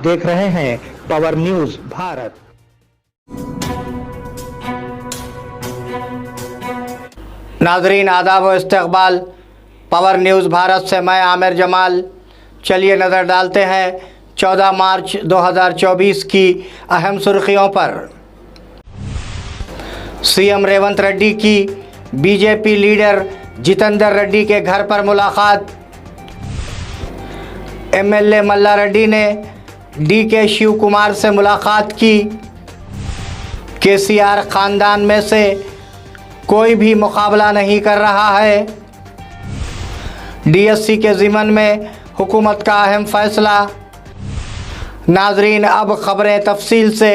देख रहे हैं पावर न्यूज भारत। नाजरीन आदाब व इस्तकबाल, पावर न्यूज़ भारत से मैं आमिर जमाल। चलिए नज़र डालते हैं 14 मार्च 2024 की अहम सुर्खियों पर। सीएम रेवंत रेड्डी की बीजेपी लीडर जितेंद्र रेड्डी के घर पर मुलाकात। एमएलए मल्ला रेड्डी ने डीके शिव कुमार से मुलाकात की। केसीआर खानदान में से कोई भी मुकाबला नहीं कर रहा है। डीएससी के ज़िम्मन में हुकूमत का अहम फैसला। नाजरीन अब खबरें तफसील से।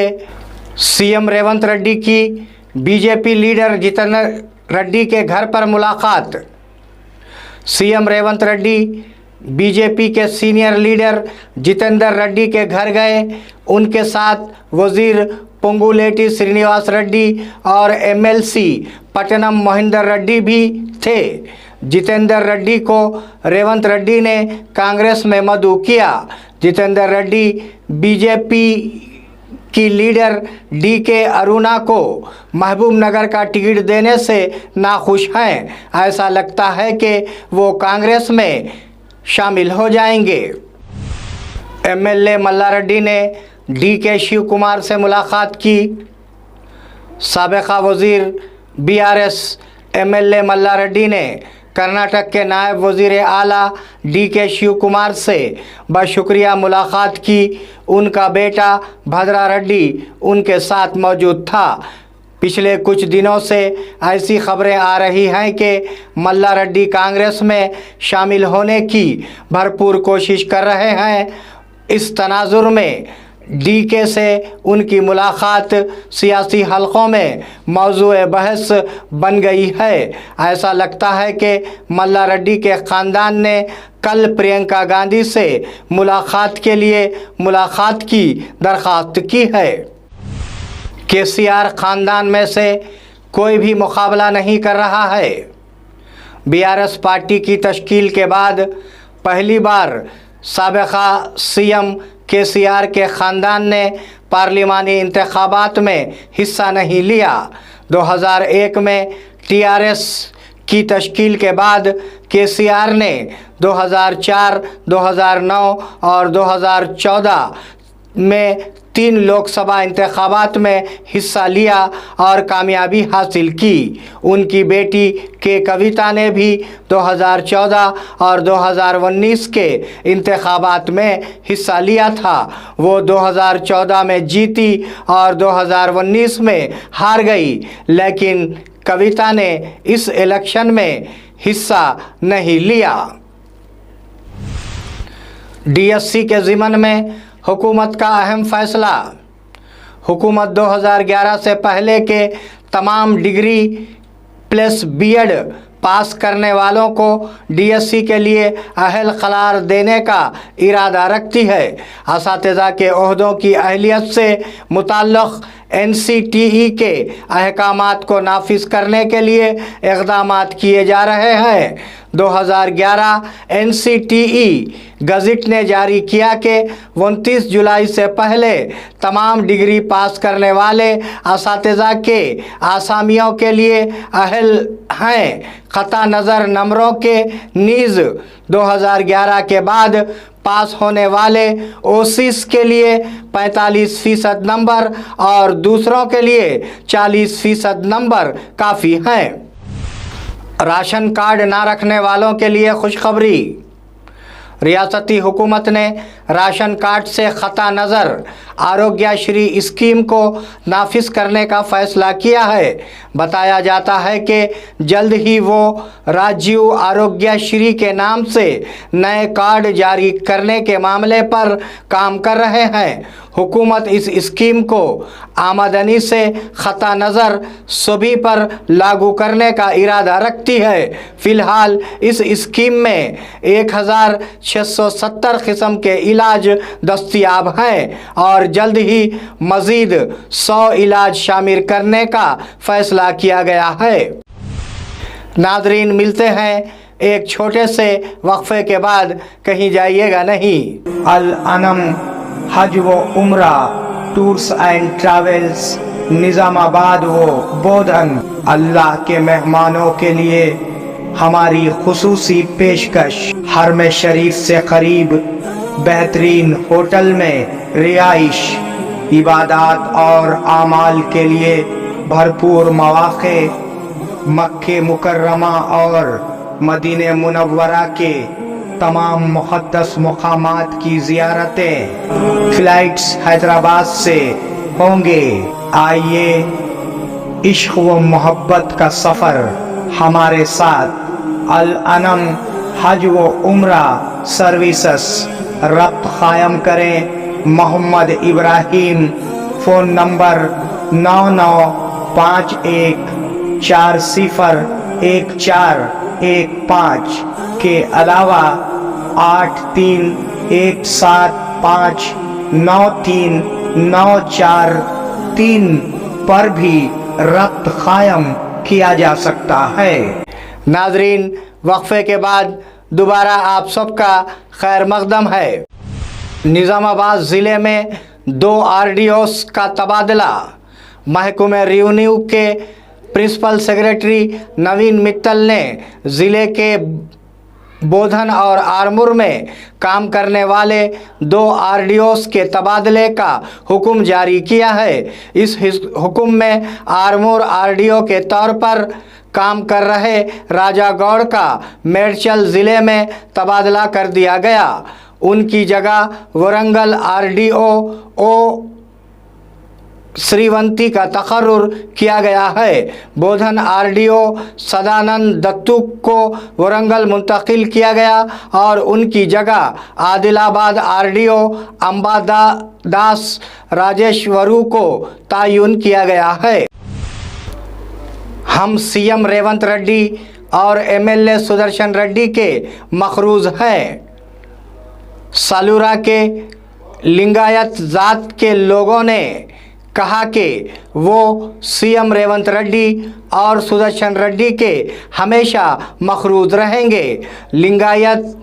सीएम रेवंत रेड्डी की बीजेपी लीडर जितेंद्र रेड्डी के घर पर मुलाकात। सीएम रेवंत रेड्डी बीजेपी के सीनियर लीडर जितेंद्र रेड्डी के घर गए। उनके साथ वजीर पोंगुलेटी श्रीनिवास रेड्डी और एमएलसी पट्टनम मोहिंदर रेड्डी भी थे। जितेंद्र रेड्डी को रेवंत रेड्डी ने कांग्रेस में मदऊ किया। जितेंद्र रेड्डी बीजेपी की लीडर डीके अरुणा को महबूब नगर का टिकट देने से नाखुश हैं। ऐसा लगता है कि वो कांग्रेस में शामिल हो जाएंगे। एमएलए मल्ला रेड्डी ने डीके शिव कुमार से मुलाकात की। साबिका वजीर बीआरएस एमएलए मल्ला रेड्डी ने कर्नाटक के नायब वजीर आला डीके शिव कुमार से बशुक्रिया मुलाकात की। उनका बेटा भद्रा रेड्डी उनके साथ मौजूद था। पिछले कुछ दिनों से ऐसी खबरें आ रही हैं कि मल्ला रेड्डी कांग्रेस में शामिल होने की भरपूर कोशिश कर रहे हैं। इस तनाजुर में डीके से उनकी मुलाकात सियासी हलकों में मौजूए बहस बन गई है। ऐसा लगता है कि मल्ला रेड्डी के ख़ानदान ने कल प्रियंका गांधी से मुलाकात के लिए मुलाकात की दरख्वास्त की है। केसीआर ख़ानदान में से कोई भी मुकाबला नहीं कर रहा है। बीआरएस पार्टी की तश्कील के बाद पहली बार साबिका सीएम केसीआर के ख़ानदान ने पार्लिमानी इंतखाबात में हिस्सा नहीं लिया। 2001 में टीआरएस की तश्कील के बाद केसीआर ने 2004, 2009 और 2014 में 3 लोकसभा इंतखाबात में हिस्सा लिया और कामयाबी हासिल की। उनकी बेटी के कविता ने भी 2014 और 2019 के इंतखाबात में हिस्सा लिया था। वो 2014 में जीती और 2019 में हार गई, लेकिन कविता ने इस इलेक्शन में हिस्सा नहीं लिया। डीएससी के ज़िम्मन में हुकूमत का अहम फैसला। हुकूमत 2011 से पहले के तमाम डिग्री प्लस बीएड पास करने वालों को डीएससी के लिए अहल करार देने का इरादा रखती है। असातिज़ा के ओहदों की अहलियत से मुताल्लिक़ एनसीटीई के अहकामात को नाफिज करने के लिए इक़दामात किए जा रहे हैं। 2011 एनसीटीई गज़ट ने जारी किया कि 29 जुलाई से पहले तमाम डिग्री पास करने वाले असातिज़ा के आसामियों के लिए अहल हैं। क़ता नज़र नंबरों के नीज़ 2011 के बाद पास होने वाले ओसीस के लिए 45% नंबर और दूसरों के लिए 40% नंबर काफ़ी हैं। राशन कार्ड ना रखने वालों के लिए खुशखबरी। रियासती हुकूमत ने राशन कार्ड से ख़ता नज़र आरोग्यश्री स्कीम को नाफिज करने का फ़ैसला किया है। बताया जाता है कि जल्द ही वो राजीव आरोग्यश्री के नाम से नए कार्ड जारी करने के मामले पर काम कर रहे हैं। हुकूमत इस स्कीम को आमदनी से ख़ता नज़र सभी पर लागू करने का इरादा रखती है। फ़िलहाल इस स्कीम में 1670 किस्म के इलाज दस्तयाब हैं और जल्द ही मज़ीद 100 इलाज शामिल करने का फ़ैसला किया गया है। नाज़रीन, मिलते हैं एक छोटे से वक्फे के बाद, कहीं जाइएगा नहीं। अल अनम हज व उम्रा टूर्स एंड ट्रैवल्स निज़ामाबाद व बोधन। अल्लाह के मेहमानों के लिए हमारी खुसूसी पेशकश, हरम शरीफ से करीब बेहतरीन होटल में रिहाइश, इबादत और आमाल के लिए भरपूर मौक़े, मक्के मुकर्रमा और मदीने मुनव्वरा के तमाम मुक़द्दस मुक़ामात की ज़ियारतें फ़्लाइट्स हैदराबाद से होंगे। आइए इश्क़ व मोहब्बत का सफ़र हमारे साथ अल अनम हज व उम्रा सर्विसेस रब्त कायम करें। मोहम्मद इब्राहिम, फ़ोन नंबर 9951401415 के अलावा 8317593943 पर भी रब्त कायम किया जा सकता है। नाजरीन, वक्फे के बाद दोबारा आप सबका खैर मकदम है। निज़ामाबाद ज़िले में 2 RDOs का तबादला। महकमे रेवेन्यू के प्रिंसिपल सेक्रेटरी नवीन मित्तल ने ज़िले के बोधन और आरमूर में काम करने वाले 2 RDOs के तबादले का हुक्म जारी किया है। इस हुक्म में आरमूर RDO के तौर पर काम कर रहे राजा गौड़ का मेडचल ज़िले में तबादला कर दिया गया। उनकी जगह वरंगल RDO ओ श्रीवंती का तकर्रुर किया गया है। बोधन RDO सदानंद दत्तू को वरंगल मुंतकिल किया गया और उनकी जगह आदिलाबाद RDO अंबादास राजेश्वरू को तयन किया गया है। हम CM रेवंत रेड्डी और MLA सुदर्शन रेड्डी के मखरूज हैं। सालूरा के लिंगायत जात के लोगों ने कहा कि वो CM रेवंत रेड्डी और सुदर्शन रेड्डी के हमेशा मखरूज रहेंगे। लिंगायत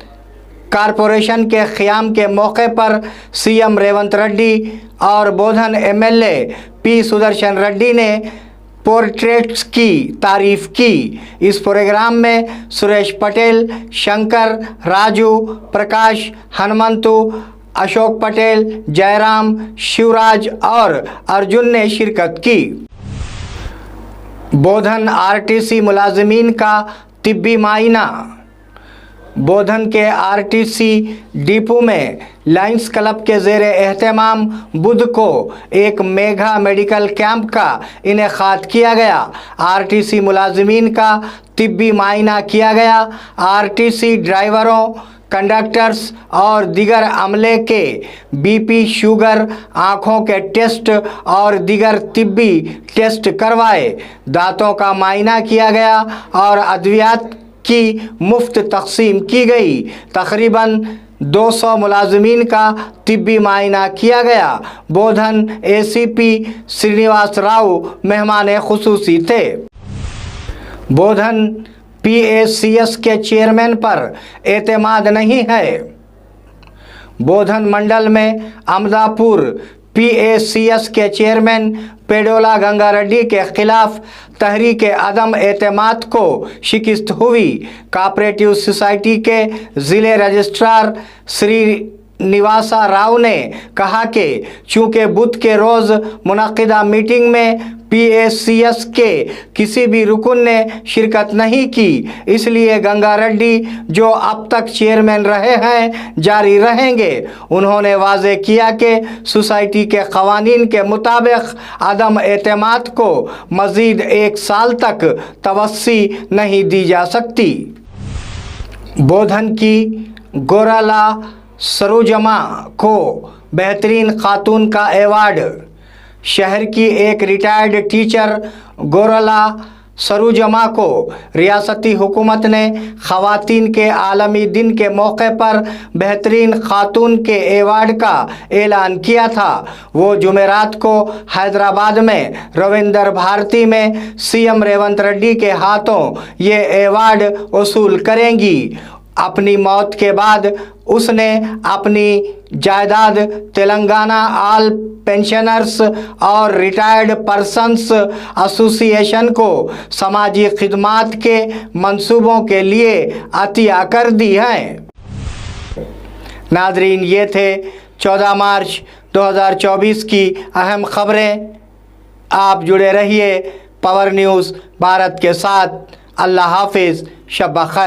कॉरपोरेशन के क़याम के मौके पर CM रेवंत रेड्डी और बोधन MLA P सुदर्शन रेड्डी ने पोर्ट्रेट्स की तारीफ़ की। इस प्रोग्राम में सुरेश पटेल, शंकर, राजू, प्रकाश, हनुमंतु, अशोक पटेल, जयराम, शिवराज और अर्जुन ने शिरकत की। बोधन RTC मुलाजिमीन का तिब्बी मायना। बोधन के RTC डिपो में लायंस क्लब के ज़ेर एहतमाम बुध को एक मेगा मेडिकल कैंप का इनेकाद किया गया। RTC मुलाजिमीन का तिब्बी मायना किया गया। RTC ड्राइवरों, कंडक्टर्स और दीगर अमले के BP, शुगर, आँखों के टेस्ट और दीगर तिब्बी टेस्ट करवाए। दांतों का मायना किया गया और अद्वियात की मुफ्त तकसीम की गई। तकरीबन 200 मुलाजिमीन का तिब्बी मायना किया गया। बोधन ACP श्रीनिवास राव मेहमान खुसूसी थे। बोधन PACS के चेयरमैन पर एतमाद नहीं है। बोधन मंडल में अमदापुर PACS के चेयरमैन पेडोला गंगा रेड्डी के खिलाफ तहरीक अदम एतमाद को शिकस्त हुई। कोऑपरेटिव सोसाइटी के ज़िले रजिस्ट्रार श्री निवासा राव ने कहा कि चूँकि बुध के रोज़ मुनक़िदा मीटिंग में PACS के किसी भी रुकन ने शिरकत नहीं की, इसलिए गंगा रेड्डी जो अब तक चेयरमैन रहे हैं जारी रहेंगे। उन्होंने वाज़े किया कि सोसाइटी के क़वानीन के मुताबिक अदम एतमाद को मज़ीद 1 साल तक तवस्सी नहीं दी जा सकती। बोधन की गोराला सरोजमा को बेहतरीन खातून का एवार्ड। शहर की एक रिटायर्ड टीचर गोराला सरोजमा को रियासती हुकूमत ने ख़वातीन के आलमी दिन के मौके पर बेहतरीन खातून के एवार्ड का ऐलान किया था। वो जुमेरात को हैदराबाद में रविंदर भारती में CM रेवंत रेड्डी के हाथों ये एवार्ड वसूल करेंगी। अपनी मौत के बाद उसने अपनी जायदाद तेलंगाना ऑल पेंशनर्स और रिटायर्ड पर्सन्स एसोसिएशन को समाजी खिदमात के मंसूबों के लिए अतिया कर दी है। नाजरीन, ये थे 14 मार्च 2024 की अहम खबरें। आप जुड़े रहिए पावर न्यूज़ भारत के साथ। अल्लाह हाफिज़, शब खैर।